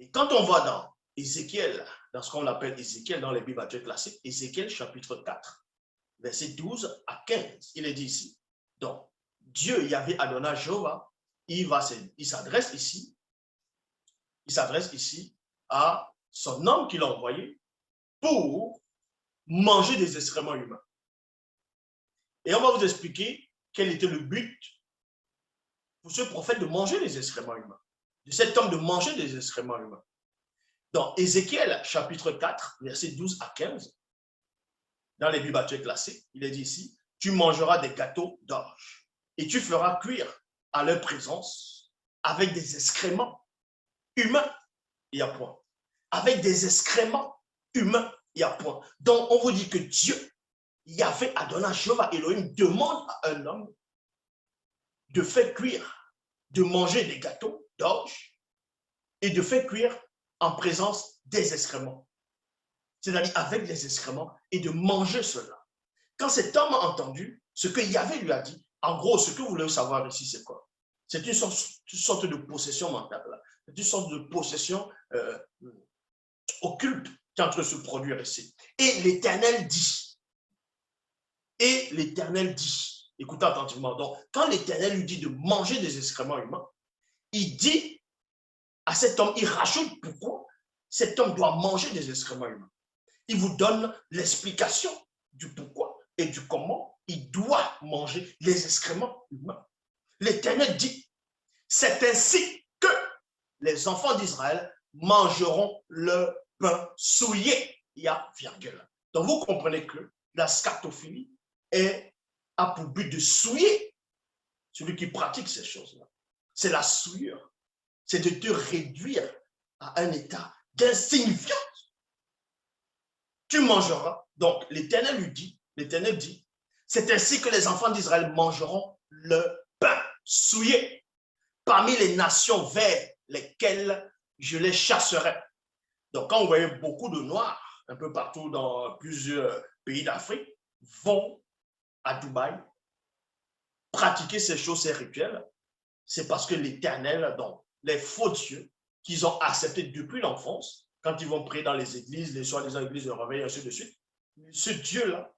Et quand on va dans Ézéchiel, dans ce qu'on appelle Ézéchiel dans les Bibles actuelles classiques, Ézéchiel chapitre 4, versets 12 à 15, il est dit ici, donc, Dieu, Yahvé Adonai Jéhovah, il s'adresse ici à son homme qu'il a envoyé pour manger des excréments humains. Et on va vous expliquer quel était le but pour ce prophète de manger des excréments humains, de cet homme de manger des excréments humains. Dans Ézéchiel, chapitre 4, versets 12 à 15, dans les Bibles actuelles classiques, il est dit ici, « Tu mangeras des gâteaux d'orge et tu feras cuire à leur présence avec des excréments humains, il y a point. Avec des excréments humains, il y a point. » Donc, on vous dit que Dieu, Yahvé Adonai Jéhovah Elohim, demande à un homme de faire cuire, de manger des gâteaux d'orge et de faire cuire en présence des excréments. C'est-à-dire avec des excréments et de manger cela. Quand cet homme a entendu ce que Yahvé lui a dit, en gros, ce que vous voulez savoir ici, c'est quoi? C'est une sorte de possession mentale. C'est une sorte de possession occulte qui est en train de se produire ici. Et l'Éternel dit, écoutez attentivement, donc quand l'Éternel lui dit de manger des excréments humains, il dit à cet homme, il rajoute pourquoi cet homme doit manger des excréments humains. Il vous donne l'explication du pourquoi et du comment il doit manger les excréments humains. L'Éternel dit, c'est ainsi que les enfants d'Israël mangeront le pain souillé. Il y a virgule. Donc vous comprenez que la scatophilie a pour but de souiller celui qui pratique ces choses-là. C'est la souillure. C'est de te réduire à un état d'insignifiance. Tu mangeras. Donc l'Éternel lui dit, c'est ainsi que les enfants d'Israël mangeront le pain souillé parmi les nations vers lesquelles je les chasserai. Donc quand vous voyez beaucoup de Noirs, un peu partout dans plusieurs pays d'Afrique, vont à Dubaï pratiquer ces choses, ces rituels, c'est parce que l'Éternel, donc les faux dieux qu'ils ont acceptés depuis l'enfance, quand ils vont prier dans les églises, les soi-disant églises de réveil, ainsi de suite, ce Dieu-là,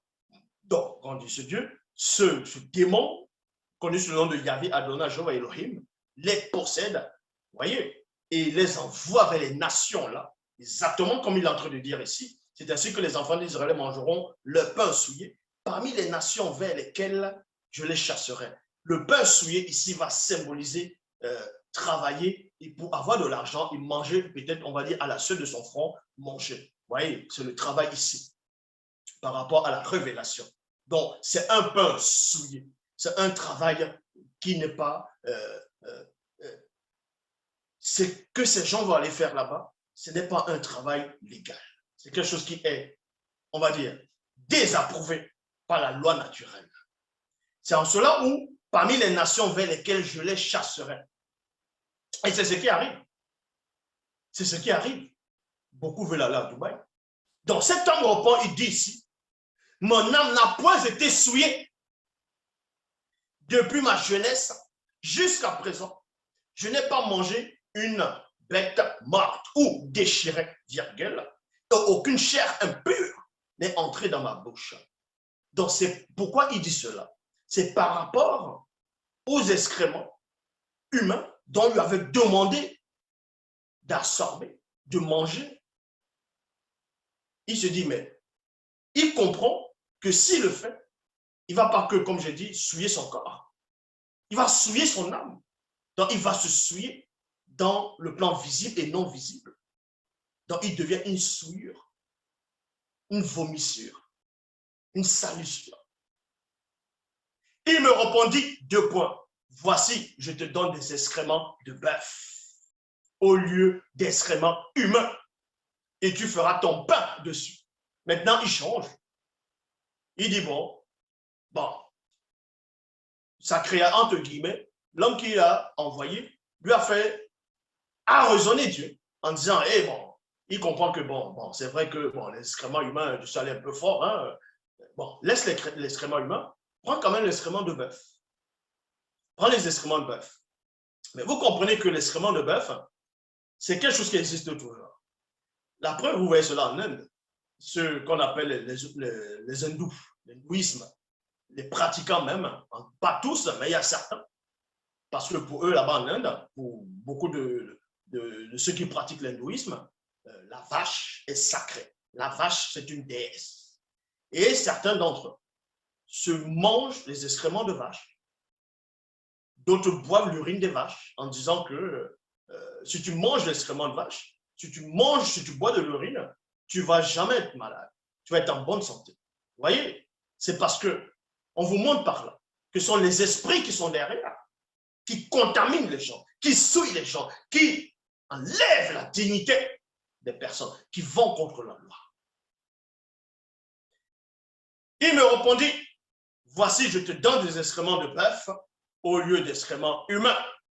donc on dit ce Dieu, ce démon, connu sous le nom de Yahvé Adonai Jéhovah Elohim, les possède, vous voyez, et les envoie vers les nations-là, exactement comme il est en train de dire ici. C'est ainsi que les enfants d'Israël mangeront le pain souillé parmi les nations vers lesquelles je les chasserai. Le pain souillé ici va symboliser travailler et pour avoir de l'argent, il mangeait peut-être, on va dire, à la sueur de son front, manger. Vous voyez, c'est le travail ici par rapport à la révélation. Donc, c'est un pain souillé. C'est un travail qui n'est pas... ce que ces gens vont aller faire là-bas, ce n'est pas un travail légal. C'est quelque chose qui est, on va dire, désapprouvé par la loi naturelle. C'est en cela où, parmi les nations vers lesquelles je les chasserai, et c'est ce qui arrive. C'est ce qui arrive. Beaucoup veulent aller à Dubaï. Donc cet homme répond, il dit ici, mon âme n'a point été souillée depuis ma jeunesse jusqu'à présent. Je n'ai pas mangé une bête morte ou déchirée, virgule, et aucune chair impure n'est entrée dans ma bouche. Donc c'est pourquoi il dit cela. C'est par rapport aux excréments humains dont lui avait demandé d'absorber, de manger. Il se dit, mais il comprend que s'il le fait, il ne va pas que, comme j'ai dit, souiller son corps. Il va souiller son âme. Donc, il va se souiller dans le plan visible et non visible. Donc, il devient une souillure, une vomissure, une salissure. Il me répondit, 2 points. Voici, je te donne des excréments de bœuf au lieu d'excréments humains et tu feras ton pain dessus. Maintenant, il change. Il dit, bon, ça créa entre guillemets, l'homme qui l'a envoyé lui a fait raisonner Dieu en disant, il comprend que c'est vrai que l'excrément humain, je suis allé un peu fort, hein. Bon, laisse l'excrément humain, prends quand même l'excrément de bœuf. Prends les excréments de bœuf. Mais vous comprenez que l'excrément de bœuf, C'est quelque chose qui existe toujours. La preuve, vous voyez cela en Inde, ce qu'on appelle les hindous, l'hindouisme, les pratiquants même, pas tous, mais il y a certains, parce que pour eux, là-bas en Inde, pour beaucoup de ceux qui pratiquent l'hindouisme, la vache est sacrée. La vache, c'est une déesse. Et certains d'entre eux se mangent les excréments de vache. D'autres boivent l'urine des vaches en disant que si tu manges l'excrément de vache, si tu bois de l'urine, tu ne vas jamais être malade. Tu vas être en bonne santé. Vous voyez, c'est parce que on vous montre par là que ce sont les esprits qui sont derrière, qui contaminent les gens, qui souillent les gens, qui enlèvent la dignité des personnes, qui vont contre la loi. Il me répondit, voici, je te donne des excréments de bœuf au lieu d'excréments humains.